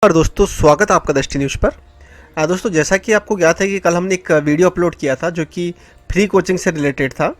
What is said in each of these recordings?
और दोस्तों स्वागत है आपका दृष्टि न्यूज़ पर। दोस्तों जैसा कि आपको ज्ञात है कि कल हमने एक वीडियो अपलोड किया था जो कि फ्री कोचिंग से रिलेटेड था।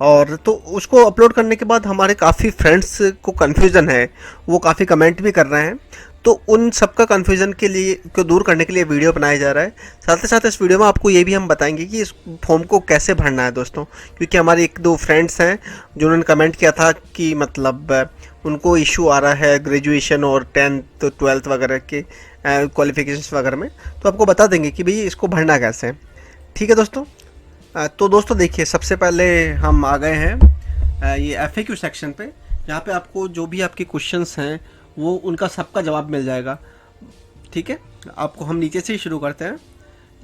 और तो उसको अपलोड करने के बाद हमारे काफ़ी फ्रेंड्स को कन्फ्यूज़न है, वो काफ़ी कमेंट भी कर रहे हैं। तो उन सबका कन्फ्यूज़न के लिए को दूर करने के लिए वीडियो बनाया जा रहा है। साथ ही साथ इस वीडियो में आपको ये भी हम बताएंगे कि इस फॉर्म को कैसे भरना है दोस्तों, क्योंकि हमारे एक दो फ्रेंड्स हैं जिन्होंने कमेंट किया था कि मतलब उनको इशू आ रहा है ग्रेजुएशन और 10th 12th वगैरह के क्वालिफिकेशंस वगैरह में। तो आपको बता देंगे कि भाई इसको भरना कैसे है। ठीक है दोस्तों। तो दोस्तों देखिए, सबसे पहले हम आ गए हैं ये FAQ सेक्शन पे, जहाँ पे आपको जो भी आपके क्वेश्चंस हैं वो उनका सबका जवाब मिल जाएगा। ठीक है, आपको हम नीचे से ही शुरू करते हैं।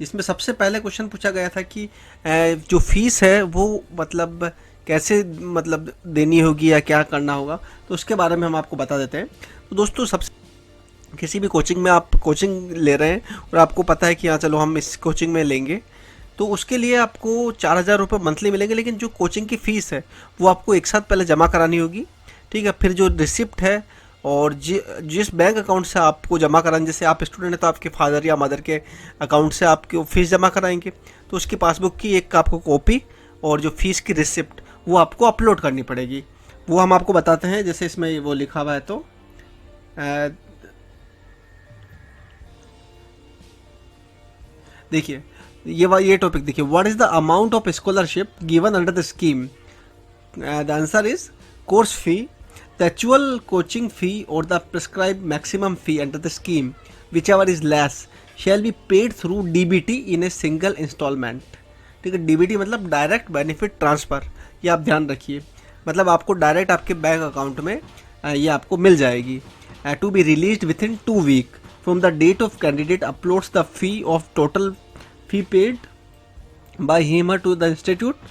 इसमें सबसे पहले क्वेश्चन पूछा गया था कि जो फीस है वो मतलब कैसे मतलब देनी होगी या क्या करना होगा, तो उसके बारे में हम आपको बता देते हैं। तो दोस्तों सबसे किसी भी कोचिंग में आप कोचिंग ले रहे हैं और आपको पता है कि हाँ चलो हम इस कोचिंग में लेंगे, तो उसके लिए आपको 4,000 रुपये मंथली मिलेंगे। लेकिन जो कोचिंग की फ़ीस है वो आपको एक साथ पहले जमा करानी होगी। ठीक है, फिर जो रिसिप्ट है और जिस बैंक अकाउंट से आपको जमा कराएंगे, जैसे आप स्टूडेंट हैं तो आपके फादर या मदर के अकाउंट से आपकी फ़ीस जमा कराएंगे, तो उसकी पासबुक की एक आपको कॉपी और जो फ़ीस की रिसिप्ट वो आपको अपलोड करनी पड़ेगी। वो हम आपको बताते हैं, जैसे इसमें वो लिखा हुआ है। तो देखिए ये टॉपिक देखिए, what is the amount of scholarship given under the scheme. The answer is course fee, the actual coaching fee और the prescribe maximum fee under the scheme whichever is less shall be paid through DBT in a single instalment. ठीक है, DBT मतलब direct benefit transfer, ये आप ध्यान रखिए। मतलब आपको डायरेक्ट आपके बैंक अकाउंट में ये आपको मिल जाएगी। To be release within 2 week from the date of candidate uploads the fee of total fee paid by him or to the institute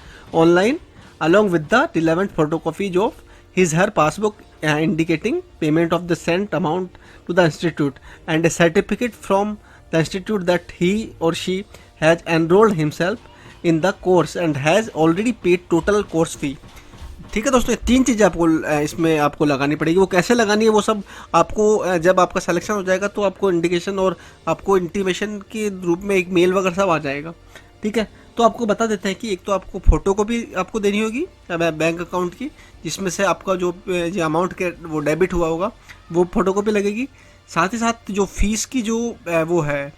online along with the relevant photocopy of his her passbook indicating payment of the sent amount to the institute and a certificate from the institute that he or she has enrolled himself in the course and has already paid total course fee। ठीक है दोस्तों, ये 3 चीज़ें आपको इसमें आपको लगानी पड़ेगी। वो कैसे लगानी है वो सब आपको जब आपका सिलेक्शन हो जाएगा तो आपको इंडिकेशन और आपको इंटीमेशन के रूप में एक मेल वगैरह सब आ जाएगा। ठीक है, तो आपको बता देते हैं कि एक तो आपको फ़ोटो को भी आपको देनी होगी बैंक अकाउंट की, जिसमें से आपका जो अमाउंट के वो डेबिट हुआ होगा वो फ़ोटो कॉपी लगेगी। साथ ही साथ जो फीस की जो वो है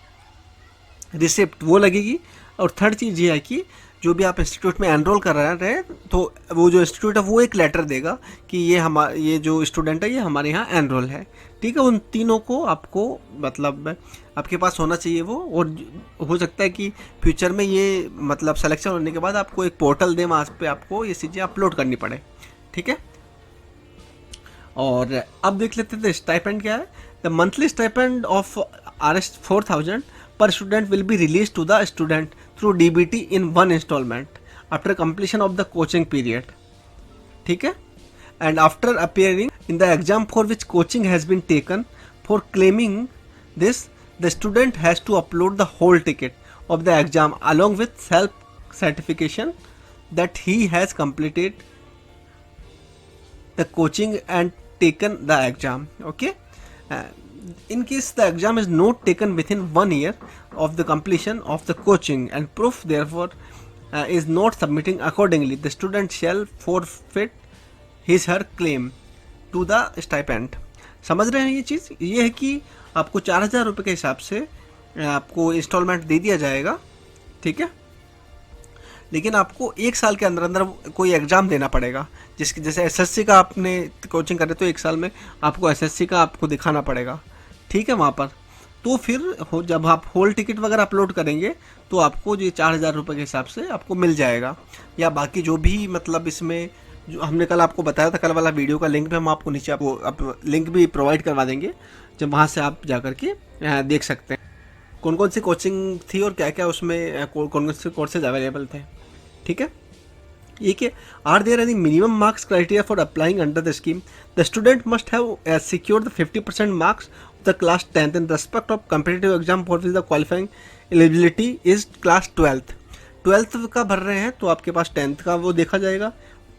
रिसिप्ट वो लगेगी। और थर्ड चीज़ ये है कि जो भी आप इंस्टीट्यूट में एनरोल कर रहे हैं तो वो जो इंस्टीट्यूट है वो एक लेटर देगा कि ये जो स्टूडेंट है ये हमारे यहाँ एनरोल है। ठीक है, उन तीनों को आपको मतलब आपके पास होना चाहिए वो। और हो सकता है कि फ्यूचर में ये मतलब सिलेक्शन होने के बाद आपको एक पोर्टल दें, वहाँ पे आपको ये चीज़ें अपलोड करनी पड़े। ठीक है, और अब देख लेते थे स्टाइपेंड क्या है। The monthly stipend of Rs 4,000 per student will be released to the student through DBT in one installment after completion of the coaching period। ठीक है, and after appearing in the exam for which coaching has been taken, for claiming this the student has to upload the whole ticket of the exam along with self certification that he has completed the coaching and taken the exam। Okay, in case the exam is not taken within 1 year of the completion of the coaching and proof therefore is not submitting accordingly, the student shall forfeit his her claim to the stipend। समझ रहे हैं ये चीज़? ये है कि आपको 4,000 रुपये के हिसाब से आपको इंस्टॉलमेंट दे दिया जाएगा। ठीक है, लेकिन आपको 1 साल के अंदर अंदर कोई एग्ज़ाम देना पड़ेगा, जिसकी जैसे SSC का आपने कोचिंग कर रहे तो 1 साल में आपको SSC का आपको दिखाना पड़ेगा। ठीक है, वहाँ पर तो फिर जब आप होल टिकट वगैरह अपलोड करेंगे तो आपको ये 4,000 रुपये के हिसाब से आपको मिल जाएगा। या बाकी जो भी मतलब इसमें जो हमने कल आपको बताया था, कल वाला वीडियो का लिंक भी हम आपको नीचे आपको लिंक भी प्रोवाइड करवा देंगे, जब वहाँ से आप जा कर के देख सकते हैं कौन कौन सी कोचिंग थी और क्या क्या उसमें कौन कौन से कोर्सेज अवेलेबल थे। ठीक है, ये कि are there any minimum marks criteria for applying under the scheme. The student must have secured the 50% marks of the class 10th in respect of competitive exam for which the qualifying eligibility is class 12th का भर रहे हैं तो आपके पास 10th का वो देखा जाएगा।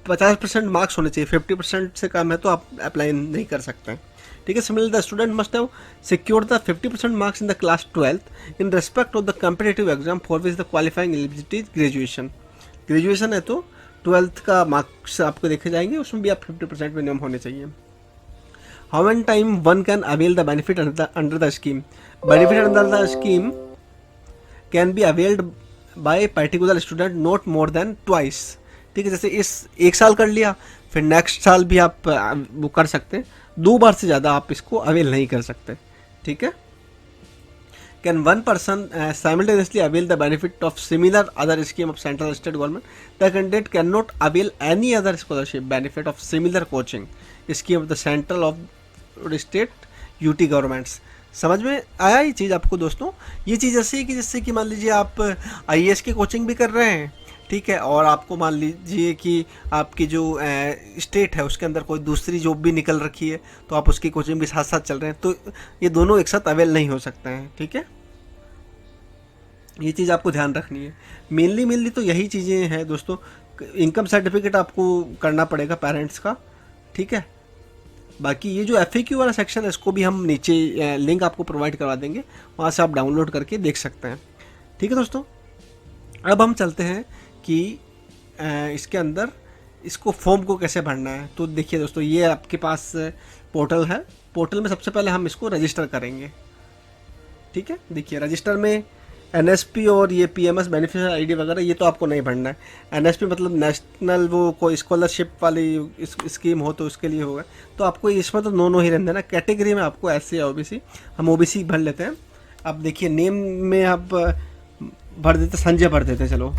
50% मार्क्स होने चाहिए, 50% से कम है तो आप अप्लाई नहीं कर सकते हैं। ठीक है। Similarly the student must have secured the 50% marks in the class 12th in respect of the competitive exam for which the qualifying eligibility is graduation. Graduation है तो 12th का मार्क्स आपको देखे जाएंगे, उसमें भी आप 50% मिनिमम होने चाहिए। How many time one can avail the benefit under the scheme? Benefit under the scheme can be availed bye particular student not more than twice. ठीक है, जैसे इस एक साल कर लिया, फिर नेक्स्ट साल भी आप वो कर सकते हैं, 2 बार से ज़्यादा आप इसको अवेल नहीं कर सकते। ठीक है। Can one person simultaneously avail the benefit of similar other scheme of central state government? The candidate can not avail any other scholarship benefit of similar coaching scheme of the central of state UT governments. समझ में आया ये चीज़ आपको दोस्तों? ये चीज़ ऐसी है कि जिससे कि मान लीजिए आप आईएएस की कोचिंग भी कर रहे हैं, ठीक है, और आपको मान लीजिए कि आपकी जो स्टेट है उसके अंदर कोई दूसरी जॉब भी निकल रखी है, तो आप उसकी कोचिंग भी साथ साथ चल रहे हैं, तो ये दोनों एक साथ अवेल नहीं हो सकते हैं। ठीक है, ये चीज़ आपको ध्यान रखनी है। मेनली तो यही चीज़ें हैं दोस्तों। इनकम सर्टिफिकेट आपको करना पड़ेगा पेरेंट्स का। ठीक है, बाकी ये जो FAQ वाला सेक्शन है इसको भी हम नीचे लिंक आपको प्रोवाइड करवा देंगे, वहाँ से आप डाउनलोड करके देख सकते हैं। ठीक है दोस्तों, अब हम चलते हैं कि इसके अंदर इसको फॉर्म को कैसे भरना है। तो देखिए दोस्तों, ये आपके पास पोर्टल है। पोर्टल में सबसे पहले हम इसको रजिस्टर करेंगे। ठीक है, देखिए रजिस्टर में NSP और ये PMS बेनिफिशियरी आईडी वगैरह ये तो आपको नहीं भरना है। NSP मतलब नेशनल वो कोई स्कॉलरशिप वाली स्कीम हो तो उसके लिए होगा, तो आपको इसमें तो नो ही रहने देना। कैटेगरी में आपको SC या OBC, हम OBC भर लेते हैं। अब देखिए नेम में आप भर देते संजय भर देते हैं, चलो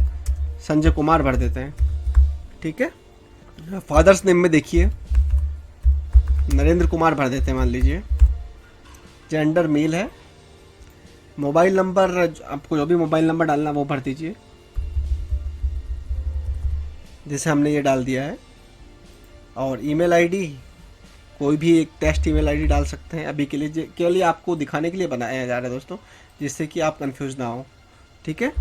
संजय कुमार भर देते हैं। ठीक है, फादर्स नेम में देखिए नरेंद्र कुमार भर देते हैं मान लीजिए। जेंडर मेल है। मोबाइल नंबर आपको जो भी मोबाइल नंबर डालना वो भर दीजिए, जैसे हमने ये डाल दिया है। और ईमेल आईडी कोई भी एक टेस्ट ईमेल आईडी डाल सकते हैं। अभी के लिए केवल ये आपको दिखाने के लिए बनाया जा रहा है दोस्तों, जिससे कि आप कंफ्यूज ना हो। ठीक है,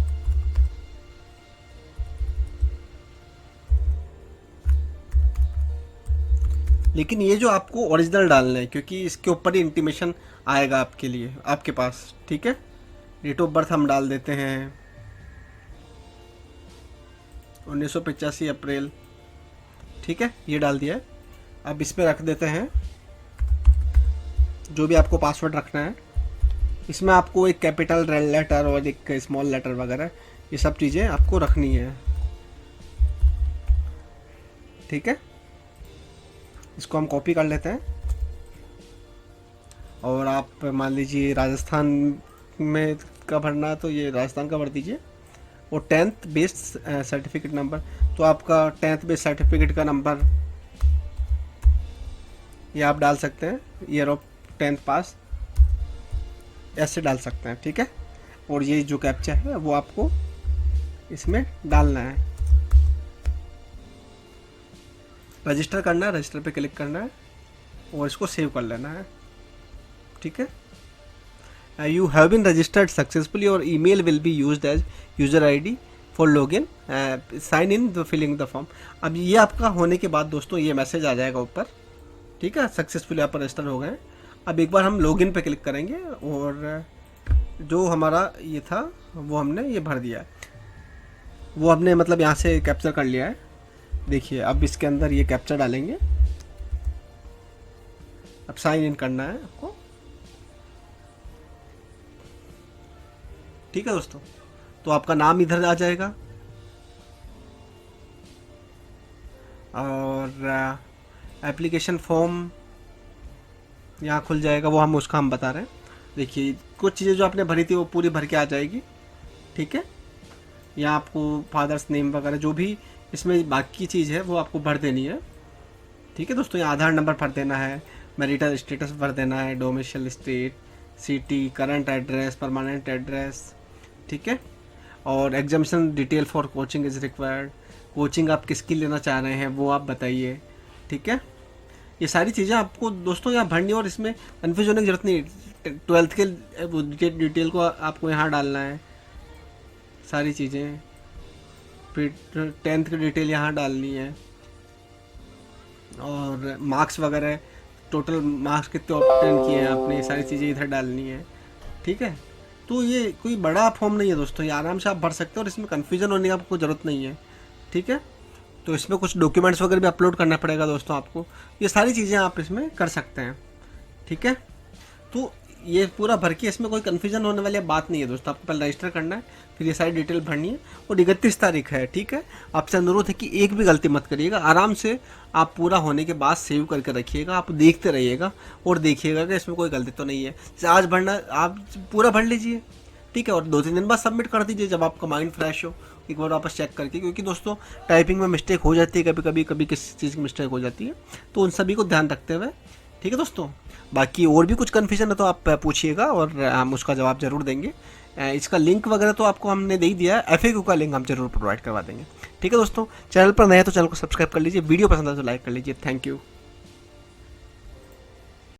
लेकिन ये जो आपको ओरिजिनल डालना है, क्योंकि इसके ऊपर ही इंटीमेशन आएगा आपके लिए आपके पास। ठीक है, डेट ऑफ बर्थ हम डाल देते हैं 1985 अप्रैल। ठीक है, ये डाल दिया है। अब इसमें रख देते हैं जो भी आपको पासवर्ड रखना है। इसमें आपको एक कैपिटल लेटर और एक स्मॉल लेटर वगैरह ये सब चीज़ें आपको रखनी है। ठीक है, इसको हम कॉपी कर लेते हैं। और आप मान लीजिए राजस्थान में का भरना है तो ये राजस्थान का भर दीजिए। और 10th बेस्ड सर्टिफिकेट नंबर, तो आपका 10th बेस्ड सर्टिफिकेट का नंबर ये आप डाल सकते हैं। ईयर ऑफ 10th पास ऐसे डाल सकते हैं। ठीक है, और ये जो कैप्चा है वो आपको इसमें डालना है। रजिस्टर करना है, रजिस्टर पे क्लिक करना है और इसको सेव कर लेना है। ठीक है, you have been registered successfully और email will be used as user ID for login, sign in the filling the form. अब ये आपका होने के बाद दोस्तों ये मैसेज आ जाएगा ऊपर। ठीक है, सक्सेसफुली आप रजिस्टर हो गए। अब एक बार हम लॉगिन पे क्लिक करेंगे और जो हमारा ये था वो हमने ये भर दिया है, वो हमने मतलब यहाँ से कैप्चर कर लिया है। देखिए अब इसके अंदर ये कैप्चर डालेंगे। अब साइन इन करना है आपको। ठीक है दोस्तों, तो आपका नाम इधर आ जाएगा और एप्लीकेशन फॉर्म यहाँ खुल जाएगा, वो हम बता रहे हैं। देखिए कुछ चीज़ें जो आपने भरी थी वो पूरी भर के आ जाएगी। ठीक है, यहाँ आपको फादर्स नेम वगैरह जो भी इसमें बाकी चीज़ है वो आपको भर देनी है। ठीक है दोस्तों, यहाँ आधार नंबर भर देना है, मैरिटल स्टेटस भर देना है, domicile state, city, current address, permanent address. ठीक है, और examination detail for coaching is required, coaching आप किसकी लेना चाह रहे हैं वो आप बताइए। ठीक है, ये सारी चीज़ें आपको दोस्तों यहाँ भरनी, और इसमें कन्फ्यूज होने की जरूरत नहीं। 12th के डिटेल को आपको यहाँ डालना है सारी चीज़ें, फिर 10th की डिटेल यहाँ डालनी है, और मार्क्स वगैरह टोटल मार्क्स कितने ऑब्टेन किए हैं आपने, ये सारी चीज़ें इधर डालनी है, ठीक है। तो ये कोई बड़ा फॉर्म नहीं है दोस्तों, ये आराम से आप भर सकते हो और इसमें कन्फ्यूजन होने की आपको ज़रूरत नहीं है, ठीक है। तो इसमें कुछ डॉक्यूमेंट्स वगैरह भी अपलोड करना पड़ेगा दोस्तों आपको, ये सारी चीज़ें आप इसमें कर सकते हैं, ठीक है। तो ये पूरा भर के इसमें कोई कन्फ्यूजन होने वाली बात नहीं है दोस्तों, आपको पहले रजिस्टर करना है, फिर ये सारी डिटेल भरनी है और 31 तारीख है, ठीक है। आपसे अनुरोध है कि एक भी गलती मत करिएगा, आराम से आप पूरा होने के बाद सेव करके रखिएगा, आप देखते रहिएगा और देखिएगा कि इसमें कोई गलती तो नहीं है। जैसे आज भरना, आप पूरा भर लीजिए, ठीक है, और 2-3 दिन बाद सबमिट कर दीजिए जब आपका माइंड फ्रेश हो, एक बार वापस चेक करके, क्योंकि दोस्तों टाइपिंग में मिस्टेक हो जाती है, कभी किसी चीज़ की मिस्टेक हो जाती है, तो उन सभी को ध्यान रखते हुए, ठीक है दोस्तों। बाकी और भी कुछ कन्फ्यूजन है तो आप पूछिएगा और हम उसका जवाब जरूर देंगे। इसका लिंक वगैरह तो आपको हमने दे ही दिया है, FAQ का लिंक हम जरूर प्रोवाइड करवा देंगे, ठीक है दोस्तों। चैनल पर नए हैं तो चैनल को सब्सक्राइब कर लीजिए, वीडियो पसंद है तो लाइक कर लीजिए। Thank you.